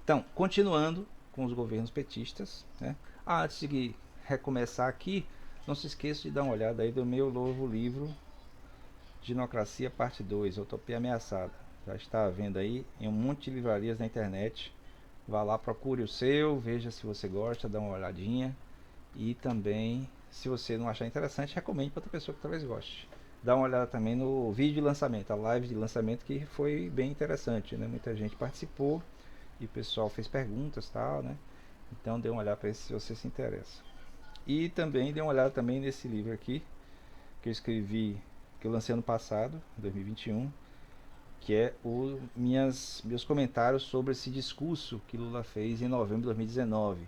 Então, continuando com os governos petistas, né? Antes de recomeçar aqui, não se esqueça de dar uma olhada aí do meu novo livro, Ginocracia Parte 2, Utopia Ameaçada. Já está à venda aí em um monte de livrarias na internet. Vá lá, procure o seu, veja se você gosta, dá uma olhadinha. E também, se você não achar interessante, recomende para outra pessoa que talvez goste. Dá uma olhada também no vídeo de lançamento, a live de lançamento, que foi bem interessante, né? Muita gente participou e o pessoal fez perguntas e tal, né? Então dê uma olhada para isso se você se interessa. E também dê uma olhada também nesse livro aqui, que eu escrevi, que eu lancei ano passado, 2021, que é meus comentários sobre esse discurso que Lula fez em novembro de 2019,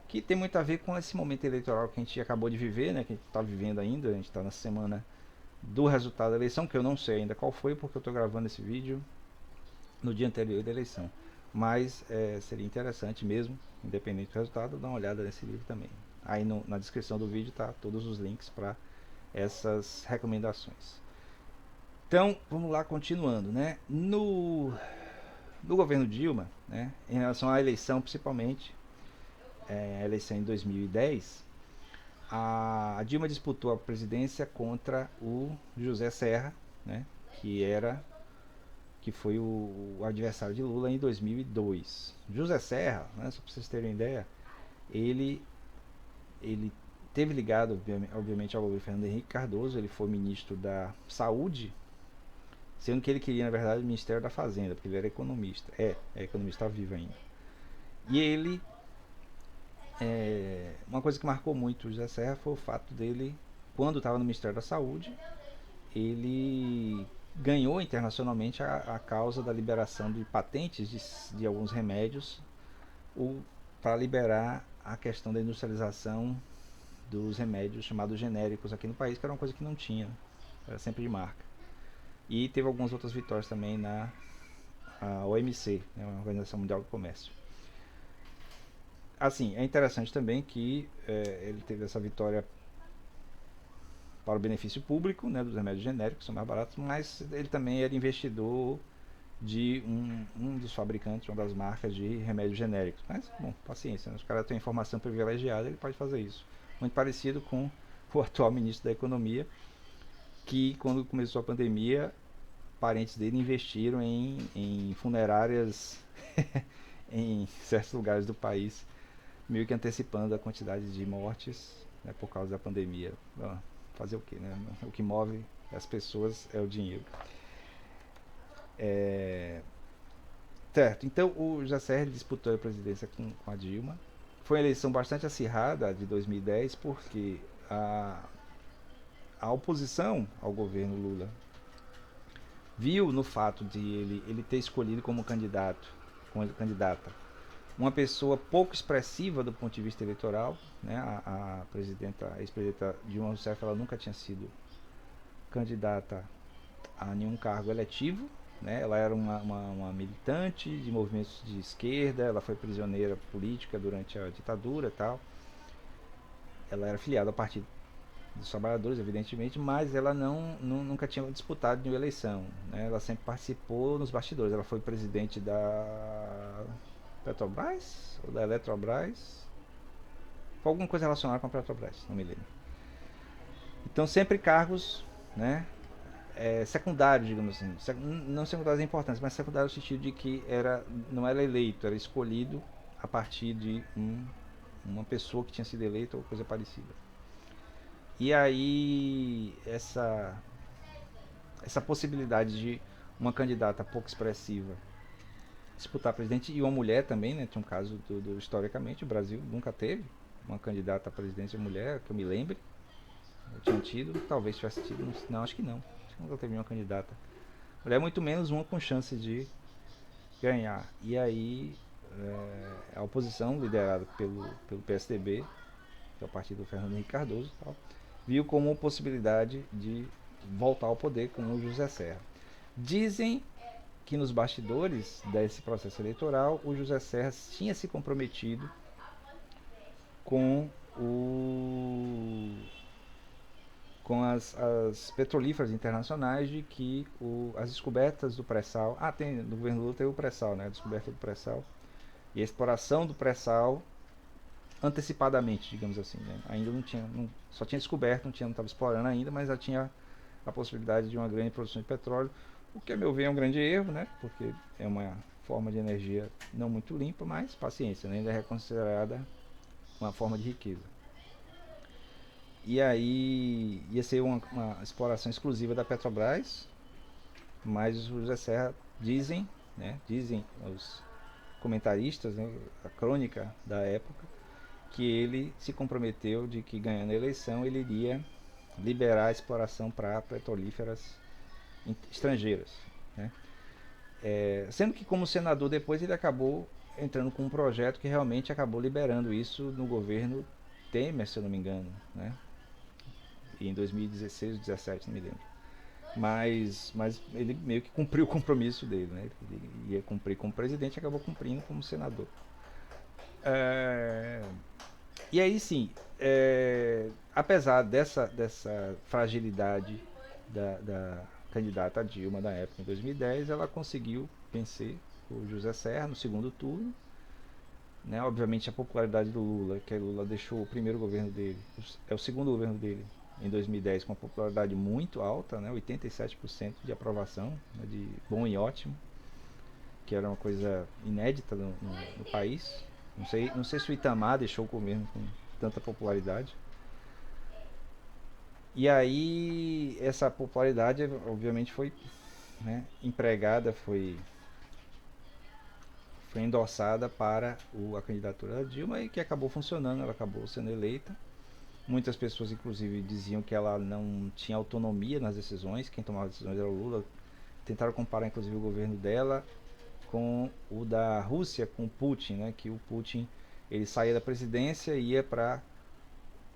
que tem muito a ver com esse momento eleitoral que a gente acabou de viver, né, que a gente está vivendo ainda. A gente está na semana do resultado da eleição, que eu não sei ainda qual foi, porque eu estou gravando esse vídeo no dia anterior da eleição. Mas seria interessante mesmo, independente do resultado, dar uma olhada nesse livro também. Aí na descrição do vídeo tá todos os links para essas recomendações. Então, vamos lá, continuando, né? No governo Dilma, né, em relação à eleição principalmente, a eleição em 2010, a Dilma disputou a presidência contra o José Serra, né, que foi o adversário de Lula em 2002. José Serra, né, só para vocês terem ideia, ele ele teve ligado, obviamente, ao governo Fernando Henrique Cardoso. Ele foi ministro da Saúde, sendo que ele queria, na verdade, o Ministério da Fazenda, porque ele era economista. É economista, está vivo ainda. E ele, uma coisa que marcou muito o José Serra foi o fato dele, quando estava no Ministério da Saúde, ele ganhou internacionalmente a causa da liberação de patentes de alguns remédios para liberar a questão da industrialização dos remédios chamados genéricos aqui no país, que era uma coisa que não tinha, era sempre de marca. E teve algumas outras vitórias também na OMC, né, a Organização Mundial do Comércio. Assim, é interessante também que ele teve essa vitória para o benefício público, né, dos remédios genéricos, que são mais baratos, mas ele também era investidor de um dos fabricantes, uma das marcas de remédios genéricos. Mas, bom, paciência, né? Os caras têm informação privilegiada, ele pode fazer isso. Muito parecido com o atual ministro da Economia, que quando começou a pandemia, parentes dele investiram em funerárias em certos lugares do país, meio que antecipando a quantidade de mortes, né, por causa da pandemia. Bom, fazer o que, né? O que move as pessoas é o dinheiro. Certo, então o José Serra disputou a presidência com a Dilma. Foi uma eleição bastante acirrada de 2010, porque a oposição ao governo Lula viu no fato de ele ter escolhido como candidata, uma pessoa pouco expressiva do ponto de vista eleitoral, né? A ex-presidenta Dilma Rousseff, ela nunca tinha sido candidata a nenhum cargo eletivo, né? Ela era uma militante de movimentos de esquerda, ela foi prisioneira política durante a ditadura e tal. Ela era filiada ao Partido dos Trabalhadores, evidentemente, mas ela nunca tinha disputado nenhuma eleição, né? Ela sempre participou nos bastidores. Ela foi presidente da Petrobras ou da Eletrobras, foi alguma coisa relacionada com a Petrobras, não me lembro. Então sempre cargos, né, secundários, digamos assim, não secundários importantes, mas secundários no sentido de que não era eleito, era escolhido a partir de uma pessoa que tinha sido eleita ou coisa parecida. E aí essa possibilidade de uma candidata pouco expressiva disputar presidente, e uma mulher também, né? Tinha um caso historicamente, o Brasil nunca teve uma candidata a presidente mulher, que eu me lembre. Eu tinha tido, talvez tivesse tido, não, acho que não. Acho que nunca teve uma candidata mulher, muito menos uma com chance ganhar. E aí a oposição, liderada pelo PSDB, que é o partido do Fernando Henrique Cardoso, tal, viu como uma possibilidade de voltar ao poder com o José Serra. Dizem que nos bastidores desse processo eleitoral, o José Serra tinha se comprometido com com as petrolíferas internacionais de que as descobertas do pré-sal, no governo Lula teve o pré-sal, né, a descoberta do pré-sal e a exploração do pré-sal antecipadamente, digamos assim, né? Ainda não tinha, só tinha descoberto, não estava explorando ainda, mas já tinha a possibilidade de uma grande produção de petróleo, o que a meu ver é um grande erro, né? Porque é uma forma de energia não muito limpa, mas paciência, né? Ainda é considerada uma forma de riqueza. E aí ia ser uma exploração exclusiva da Petrobras, mas o José Serra dizem, né? Dizem os comentaristas, né? A crônica da época, que ele se comprometeu de que ganhando a eleição ele iria liberar a exploração para petrolíferas estrangeiras, né? Sendo que como senador depois ele acabou entrando com um projeto que realmente acabou liberando isso no governo Temer, se eu não me engano, né? Em 2016 ou 2017, não me lembro. Mas ele meio que cumpriu o compromisso dele, né? Ele ia cumprir como presidente e acabou cumprindo como senador. É, E aí sim, apesar dessa fragilidade da candidata Dilma da época, em 2010, ela conseguiu vencer o José Serra no segundo turno. Né? Obviamente a popularidade do Lula, que o Lula deixou o primeiro governo dele, é o segundo governo dele, em 2010, com uma popularidade muito alta, né? 87% de aprovação, né? De bom e ótimo, que era uma coisa inédita no país. Não sei se o Itamar deixou o governo com tanta popularidade. E aí essa popularidade obviamente foi, né, empregada, foi endossada para a candidatura da Dilma e que acabou funcionando, ela acabou sendo eleita. Muitas pessoas inclusive diziam que ela não tinha autonomia nas decisões, quem tomava as decisões era o Lula. Tentaram comparar inclusive o governo dela com o da Rússia, com o Putin, né, que o Putin ele saía da presidência e ia para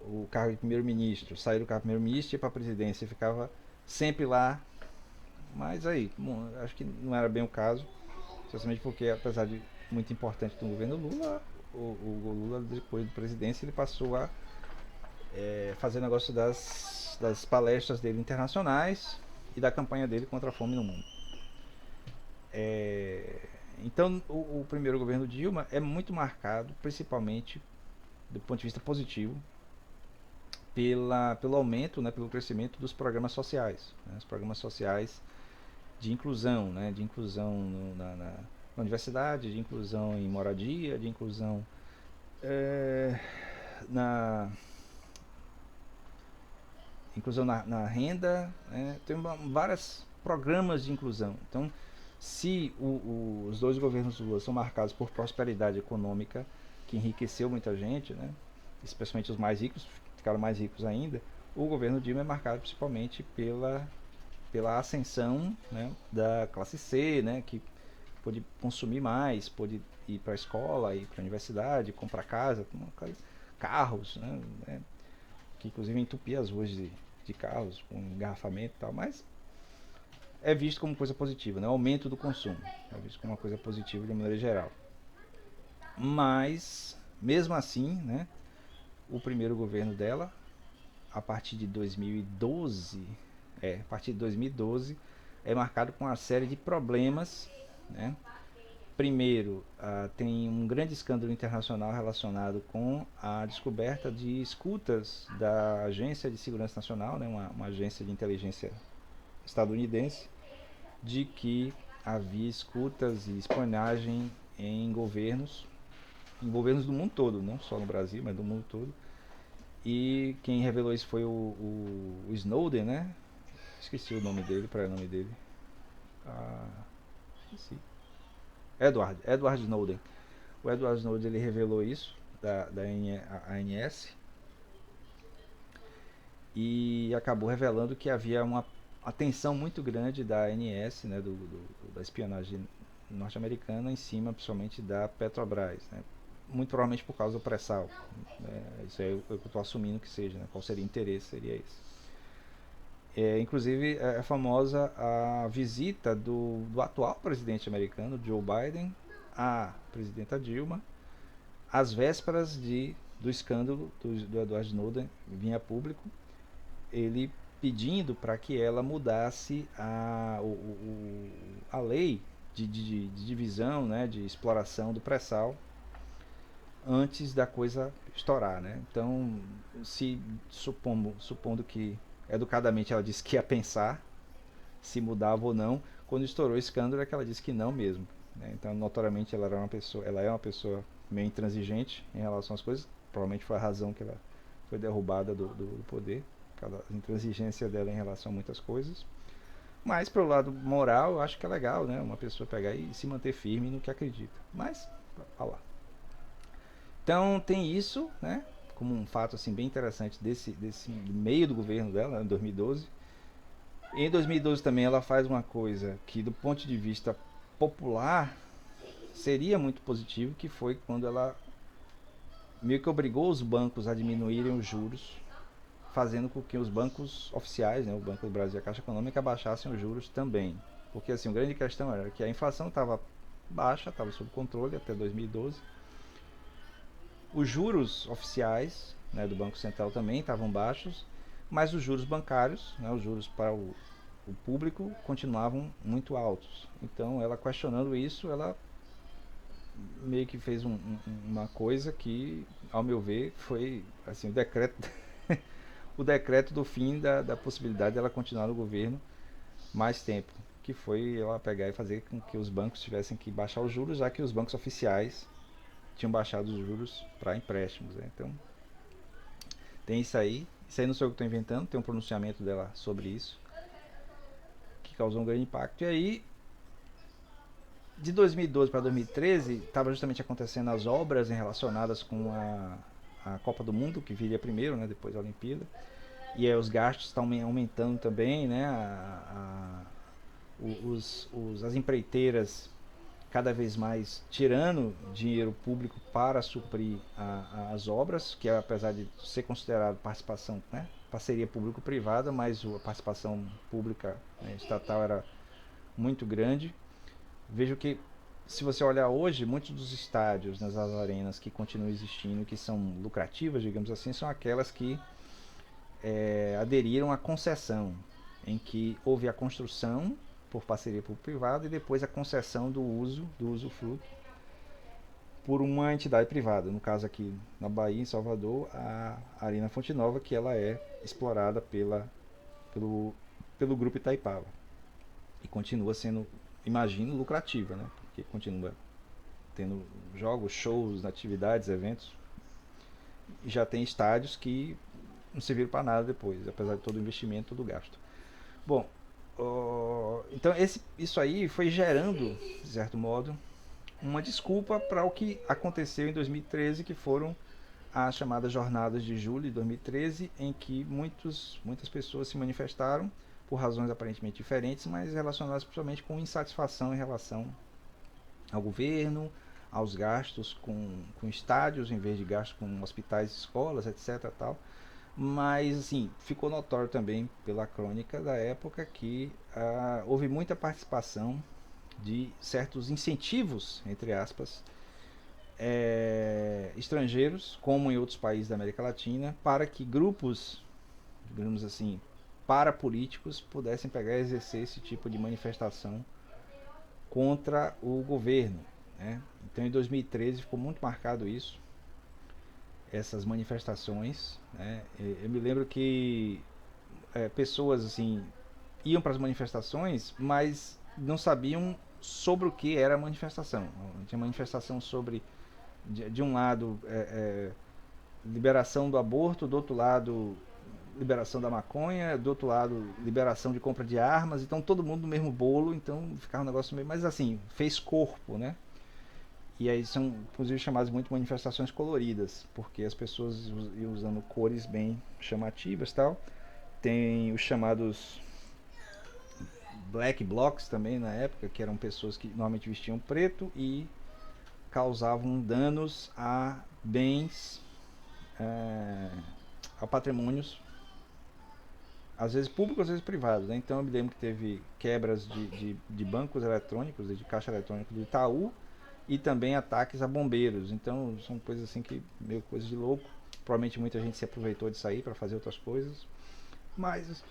o cargo de primeiro-ministro, saía do cargo de primeiro-ministro e ia para a presidência, ficava sempre lá. Mas aí, bom, acho que não era bem o caso, especialmente porque, apesar de muito importante no governo Lula, o Lula, depois da presidência, ele passou a fazer negócio das palestras dele internacionais e da campanha dele contra a fome no mundo. É, então, o primeiro governo Dilma é muito marcado, principalmente do ponto de vista positivo, pelo aumento, né, pelo crescimento dos programas sociais, né, os programas sociais de inclusão, né, de inclusão na universidade, de inclusão em moradia, de inclusão é, na na renda, né, tem vários programas de inclusão. Então, se os dois governos Lula são marcados por prosperidade econômica, que enriqueceu muita gente, né, especialmente os mais ricos, ficaram mais ricos ainda, o governo Dilma é marcado principalmente pela ascensão, né, da classe C, né, que pôde consumir mais, pôde ir para a escola, ir para a universidade, comprar casa, carros, né, que inclusive entupia as ruas de carros com engarrafamento e tal, mas é visto como coisa positiva, né, o aumento do consumo, é visto como uma coisa positiva de maneira geral. Mas, mesmo assim, né, o primeiro governo dela, a partir de 2012, a partir de 2012, é marcado com uma série de problemas, né? Primeiro, tem um grande escândalo internacional relacionado com a descoberta de escutas da Agência de Segurança Nacional, né? Uma agência de inteligência estadunidense, de que havia escutas e espionagem em governos do mundo todo, não só no Brasil, mas do mundo todo. E quem revelou isso foi o Snowden, né? Esqueci o nome dele, para o nome dele. Esqueci. Edward Snowden. O Edward Snowden ele revelou isso da ANS e acabou revelando que havia uma atenção muito grande da ANS, né, da espionagem norte-americana em cima, principalmente da Petrobras, né? Muito provavelmente por causa do pré-sal. Isso é o que eu estou assumindo que seja, né? Qual seria o interesse, seria esse. Inclusive é famosa a visita do atual presidente americano, Joe Biden, à presidenta Dilma, às vésperas do escândalo do Edward Snowden vinha a público. ele pedindo para que ela mudasse a lei de divisão, né, de exploração do pré-sal antes da coisa estourar, né? Então, se supondo que educadamente ela disse que ia pensar se mudava ou não, quando estourou o escândalo é que ela disse que não mesmo, né? Então, notoriamente ela é uma pessoa meio intransigente em relação às coisas. Provavelmente foi a razão que ela foi derrubada do poder, pela intransigência dela em relação a muitas coisas. Mas pelo lado moral, eu acho que é legal, né? Uma pessoa pegar e se manter firme no que acredita. Mas, olha lá. Então tem isso, né? Como um fato assim bem interessante desse meio do governo dela, em 2012. Em 2012 também ela faz uma coisa que do ponto de vista popular seria muito positivo, que foi quando ela meio que obrigou os bancos a diminuírem os juros, fazendo com que os bancos oficiais, né, o Banco do Brasil e a Caixa Econômica, abaixassem os juros também. Porque assim, a grande questão era que a inflação estava baixa, estava sob controle até 2012. Os juros oficiais, né, do Banco Central também estavam baixos, mas os juros bancários, né, os juros para o público, continuavam muito altos. Então, ela questionando isso, ela meio que fez uma coisa que, ao meu ver, foi assim, o decreto do fim da possibilidade dela continuar no governo mais tempo, que foi ela pegar e fazer com que os bancos tivessem que baixar os juros, já que os bancos oficiais tinham baixado os juros para empréstimos, né? Então, tem isso aí. Isso aí não sou eu que estou inventando, tem um pronunciamento dela sobre isso, que causou um grande impacto. E aí, de 2012 para 2013, estava justamente acontecendo as obras relacionadas com a Copa do Mundo, que viria primeiro, né, depois da Olimpíada. E aí os gastos estão aumentando também, né? As empreiteiras cada vez mais tirando dinheiro público para suprir as obras, que apesar de ser considerado participação, né, parceria público-privada, mas a participação pública, né, estatal era muito grande. Vejo que se você olhar hoje, muitos dos estádios nas arenas que continuam existindo, que são lucrativas, digamos assim, são aquelas que aderiram à concessão, em que houve a construção por parceria público-privada e depois a concessão do usufruto por uma entidade privada. No caso aqui na Bahia, em Salvador, a Arena Fonte Nova, que ela é explorada pelo grupo Itaipava. E continua sendo, imagino, lucrativa, né? Porque continua tendo jogos, shows, atividades, eventos. E já tem estádios que não serviram para nada depois, apesar de todo o investimento, todo o gasto. Bom, então isso aí foi gerando, de certo modo, uma desculpa para o que aconteceu em 2013, que foram as chamadas Jornadas de Julho de 2013, em que muitas pessoas se manifestaram por razões aparentemente diferentes, mas relacionadas principalmente com insatisfação em relação ao governo, aos gastos com estádios, em vez de gastos com hospitais, escolas, etc. Tal. Mas assim, ficou notório também pela crônica da época que houve muita participação de certos incentivos, entre aspas, estrangeiros, como em outros países da América Latina, para que grupos, digamos assim, parapolíticos pudessem pegar e exercer esse tipo de manifestação contra o governo, né? Então em 2013 ficou muito marcado isso, essas manifestações, né? Eu me lembro que pessoas assim iam para as manifestações, mas não sabiam sobre o que era a manifestação. Tinha manifestação sobre, de um lado, liberação do aborto, do outro lado, liberação da maconha, do outro lado, liberação de compra de armas, então todo mundo no mesmo bolo, então ficava um negócio meio, mas assim, fez corpo, né? E aí são, inclusive, chamadas muito manifestações coloridas, porque as pessoas iam usando cores bem chamativas e tal. Tem os chamados black blocs também na época, que eram pessoas que normalmente vestiam preto e causavam danos a bens, a patrimônios, às vezes públicos, às vezes privados, né? Então eu me lembro que teve quebras de bancos eletrônicos, de caixa eletrônica do Itaú, e também ataques a bombeiros. Então são coisas assim que meio coisa de louco. Provavelmente muita gente se aproveitou disso aí para fazer outras coisas. Mas,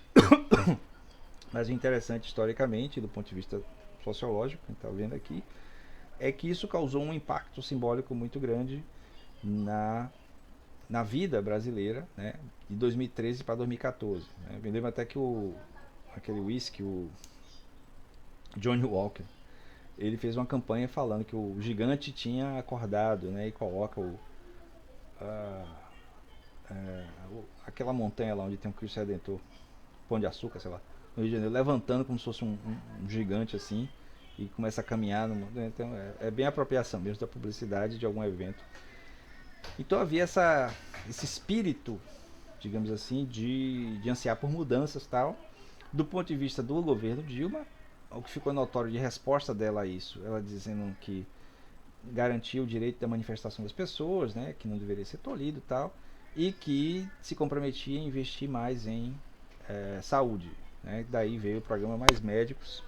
mas o interessante historicamente, do ponto de vista sociológico, que a gente está vendo aqui, é que isso causou um impacto simbólico muito grande na, na vida brasileira, né, de 2013 para 2014. Né? Me lembro até que aquele whisky, o Johnny Walker, ele fez uma campanha falando que o gigante tinha acordado, né, e coloca a, aquela montanha lá onde tem o Cristo Redentor, Pão de Açúcar, sei lá, no Rio de Janeiro, levantando como se fosse um gigante assim, e começa a caminhar. Então é bem apropriação mesmo da publicidade de algum evento. Então havia esse espírito, digamos assim, de ansiar por mudanças tal. Do ponto de vista do governo Dilma, o que ficou notório de resposta dela a isso, ela dizendo que garantia o direito da manifestação das pessoas, né, que não deveria ser tolhido e tal, e que se comprometia a investir mais em saúde. Né? Daí veio o programa Mais Médicos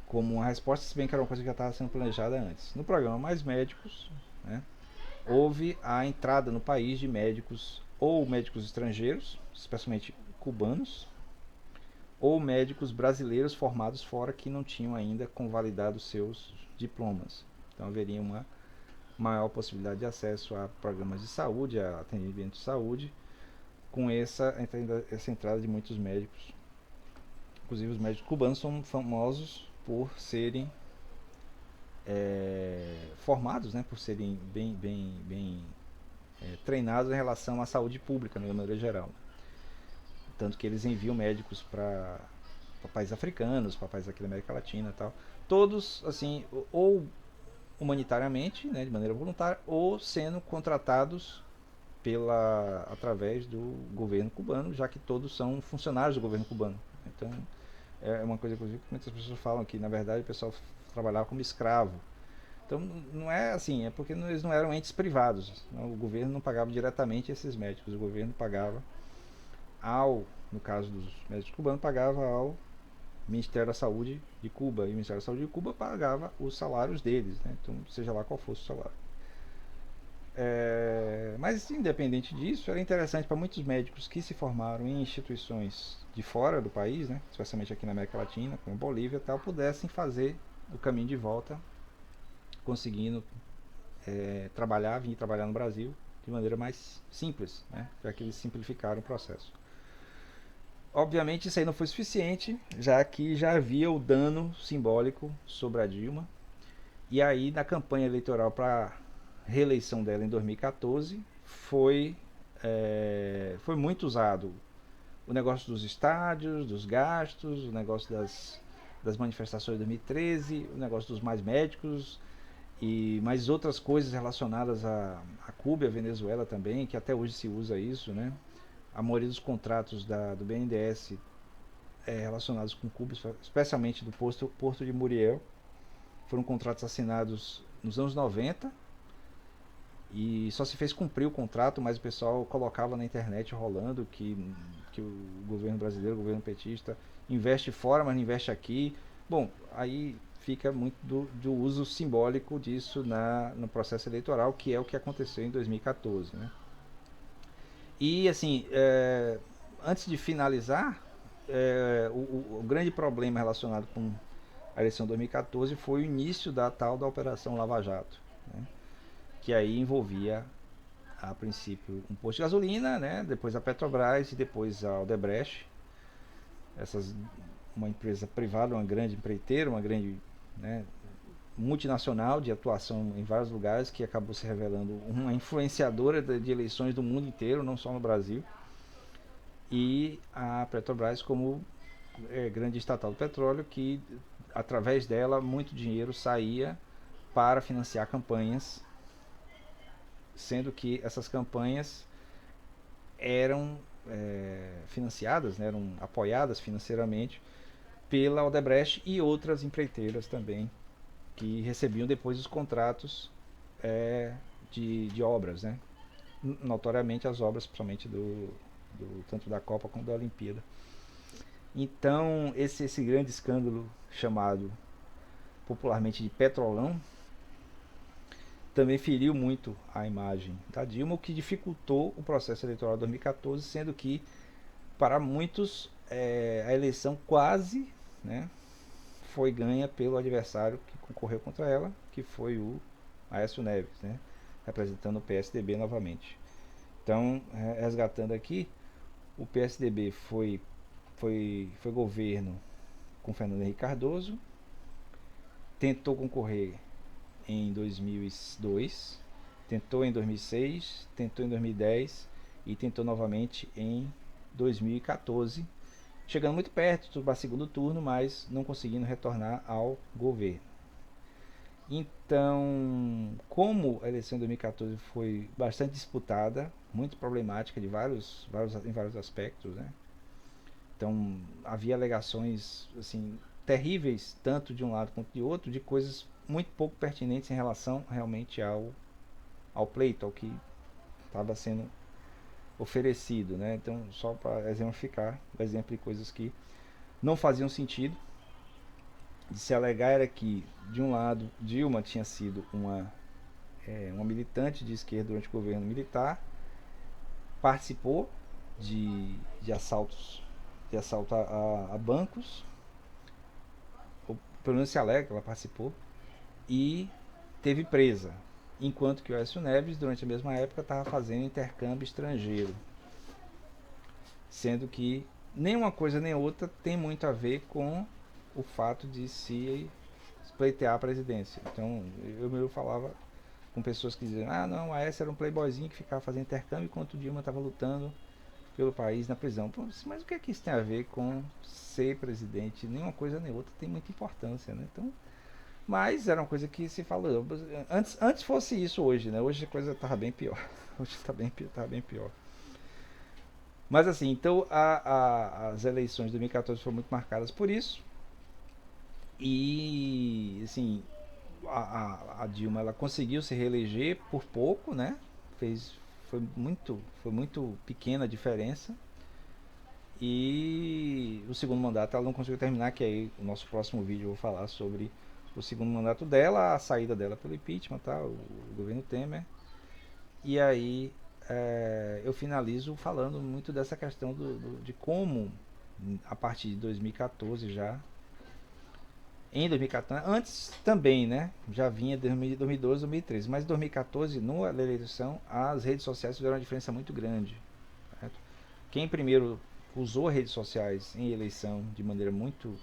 como uma resposta, se bem que era uma coisa que já estava sendo planejada antes. No programa Mais Médicos, né, houve a entrada no país de médicos, ou médicos estrangeiros, especialmente cubanos, ou médicos brasileiros formados fora que não tinham ainda convalidado seus diplomas. Então haveria uma maior possibilidade de acesso a programas de saúde, a atendimento de saúde, com essa entrada de muitos médicos. Inclusive os médicos cubanos são famosos por serem formados, né, por serem bem treinados em relação à saúde pública, né, de maneira geral. Tanto que eles enviam médicos para países africanos, para países aqui da América Latina e tal. Todos, assim, ou humanitariamente, né, de maneira voluntária, ou sendo contratados através do governo cubano, já que todos são funcionários do governo cubano. Então, é uma coisa que muitas pessoas falam que, na verdade, o pessoal trabalhava como escravo. Então, não é assim, é porque eles não eram entes privados. Não, o governo não pagava diretamente esses médicos, o governo pagava no caso dos médicos cubanos, pagava ao Ministério da Saúde de Cuba, e o Ministério da Saúde de Cuba pagava os salários deles, né? Então, seja lá qual fosse o salário. Mas, independente disso, era interessante para muitos médicos que se formaram em instituições de fora do país, né? Especialmente aqui na América Latina, como Bolívia e tal, pudessem fazer o caminho de volta, conseguindo vir trabalhar no Brasil de maneira mais simples, né? Já que eles simplificaram o processo. Obviamente isso aí não foi suficiente, já que já havia o dano simbólico sobre a Dilma. E aí na campanha eleitoral para a reeleição dela em 2014 foi muito usado o negócio dos estádios, dos gastos, o negócio das manifestações de 2013, o negócio dos mais médicos e mais outras coisas relacionadas a Cuba e a Venezuela também, que até hoje se usa isso, né? A maioria dos contratos do BNDES relacionados com Cuba, especialmente do Porto de Muriel, foram contratos assinados nos anos 90 e só se fez cumprir o contrato, mas o pessoal colocava na internet rolando que o governo brasileiro, o governo petista, investe fora, mas não investe aqui. Bom, aí fica muito do uso simbólico disso no processo eleitoral, que é o que aconteceu em 2014, né? E assim, antes de finalizar, o grande problema relacionado com a eleição de 2014 foi o início da tal da Operação Lava Jato, né? Que aí envolvia, a princípio, um posto de gasolina, né? Depois a Petrobras e depois a Odebrecht. Uma empresa privada, uma grande empreiteira, uma grande, né, multinacional de atuação em vários lugares, que acabou se revelando uma influenciadora de eleições do mundo inteiro, não só no Brasil. E a Petrobras como grande estatal do petróleo, que através dela muito dinheiro saía para financiar campanhas, sendo que essas campanhas eram financiadas, né, eram apoiadas financeiramente pela Odebrecht e outras empreiteiras também, que recebiam depois os contratos de obras, né? Notoriamente as obras, principalmente tanto da Copa como da Olimpíada. Então, esse grande escândalo, chamado popularmente de Petrolão, também feriu muito a imagem da Dilma, o que dificultou o processo eleitoral de 2014, sendo que Para muitos, a eleição quase, né, foi ganha pelo adversário que concorreu contra ela, que foi o Aécio Neves, né, representando o PSDB novamente. Então, resgatando aqui, o PSDB foi governo com Fernando Henrique Cardoso, tentou concorrer em 2002, tentou em 2006, tentou em 2010 e tentou novamente em 2014, chegando muito perto do segundo turno, mas não conseguindo retornar ao governo. Então, como a eleição de 2014 foi bastante disputada, muito problemática em vários aspectos, né? Então, havia alegações assim terríveis, tanto de um lado quanto de outro, de coisas muito pouco pertinentes em relação realmente ao pleito, ao que estava sendo oferecido, né? Então, só para exemplificar, o exemplo de coisas que não faziam sentido. De se alegar era que, de um lado, Dilma tinha sido uma militante de esquerda durante o governo militar, participou de assaltos, de assalto a bancos, ou pelo menos se alega que ela participou, e teve presa. Enquanto que o Aécio Neves, durante a mesma época, estava fazendo intercâmbio estrangeiro. Sendo que nem uma coisa nem outra tem muito a ver com o fato de se pleitear a presidência. Então, eu mesmo falava com pessoas que diziam: ah, não, a Aécio era um playboyzinho que ficava fazendo intercâmbio enquanto o Dilma estava lutando pelo país na prisão. Pô, mas o que é que isso tem a ver com ser presidente? Nem uma coisa nem outra tem muita importância, né? Então, mas era uma coisa que se falou. Antes fosse isso hoje, né? Hoje a coisa estava bem pior. Hoje tá bem pior. Mas assim, então as eleições de 2014 foram muito marcadas por isso. E assim, a Dilma ela conseguiu se reeleger por pouco, né? Fez, foi muito pequena a diferença. E o segundo mandato ela não conseguiu terminar, que aí o nosso próximo vídeo eu vou falar sobre o segundo mandato dela, a saída dela pelo impeachment, tá? O governo Temer. E aí eu finalizo falando muito dessa questão de como, a partir de 2014 já, em 2014, antes também, né? Já vinha de 2012, 2013, mas em 2014, na eleição, as redes sociais fizeram uma diferença muito grande. Certo? Quem primeiro usou redes sociais em eleição de maneira muito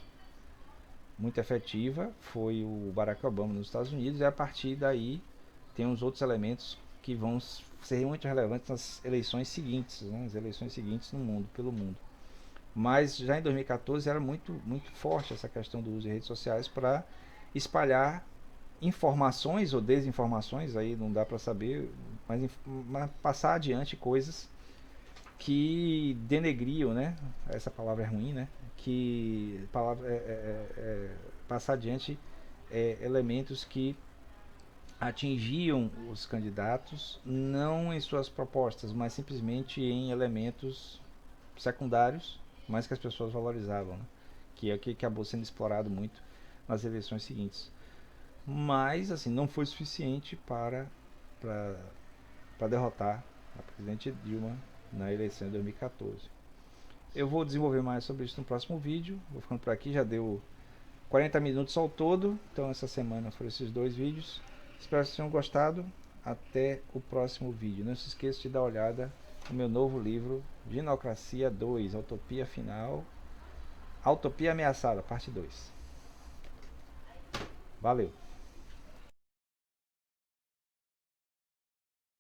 efetiva foi o Barack Obama nos Estados Unidos, e a partir daí tem uns outros elementos que vão ser muito relevantes nas eleições seguintes, né? As eleições seguintes no mundo, pelo mundo. Mas já em 2014 era muito forte essa questão do uso de redes sociais para espalhar informações ou desinformações, aí não dá para saber, mas passar adiante coisas que denegriam, né? Essa palavra é ruim, né? Que palavra passar adiante elementos que atingiam os candidatos não em suas propostas, mas simplesmente em elementos secundários, mas que as pessoas valorizavam, né? Que é o que acabou sendo explorado muito nas eleições seguintes. Mas assim, não foi suficiente para derrotar a presidente Dilma na eleição de 2014. Eu vou desenvolver mais sobre isso no próximo vídeo. Vou ficando por aqui, já deu 40 minutos ao todo. Então essa semana foram esses dois vídeos. Espero que vocês tenham gostado. Até o próximo vídeo. Não se esqueça de dar uma olhada no meu novo livro, Dinocracia 2, Utopia Final, A Utopia Ameaçada, parte 2. Valeu!